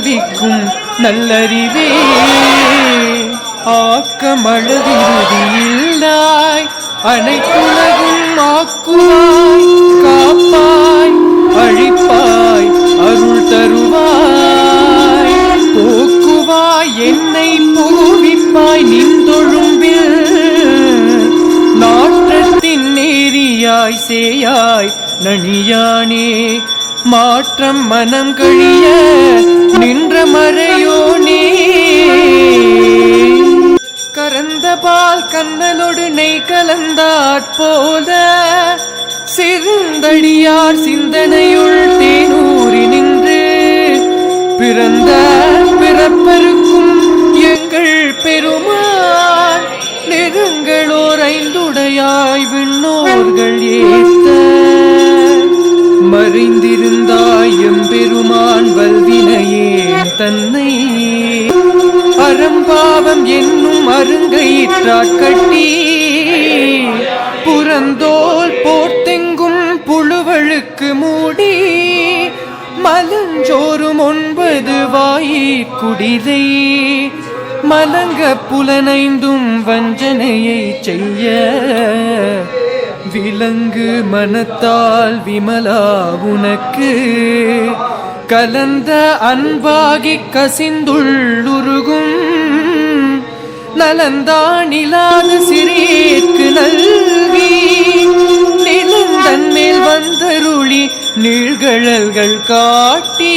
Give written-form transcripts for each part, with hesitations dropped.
கல்விக்கும் நல்லறிவே ஆக்கமளவிருதியில்லாய் அனைத்துலகும் ஆக்குவாய் காப்பாய் அழிப்பாய் அருள் தருவாய் போக்குவாய் என்னை புகுவிப்பாய் நின்றொழும்பில் நாற்றத்தின் நேரியாய் சேயாய் நனியானே மாற்றம் மனம் கழிய நின்ற மறையோனே கரந்த பால் கண்ணலோடு நெய் கலந்தாற்போல சிறுந்தடியார் சிந்தனையுள் தேனூரி நின்று பிறந்த பிறப்பருக்கும் எங்கள் பெருமான் நெருங்களோர் ஐந்துடையாய் விண்ணோர்கள் ஏத்த மறைந்திருந்தாய் எம்பெருமான் வல்வினையே தன்னை அறம்பாவம் என்னும் அருங்கயிற்றாட்கட்டி புறந்தோல் போர்த்தெங்கும் புழுவழுக்கு மூடி மலஞ்சோறும் 9 வாயிற்குடிதை மலங்க புலனைந்தும் வஞ்சனையை செய்ய விலங்கு மனத்தால் விமலா உனக்கு கலந்த அன்பாகி கசிந்துள்ளுருகும் நலந்தானிலாத சிறியேற்கு நல்கி நிலந்தன் மேல் வந்தருளி நீழ்கழல்கள் காட்டி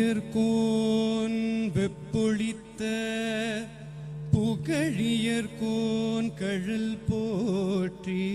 ஊழியர்கோன் வெப்பொழித்த புகழியர்கோன் கழல் போற்றி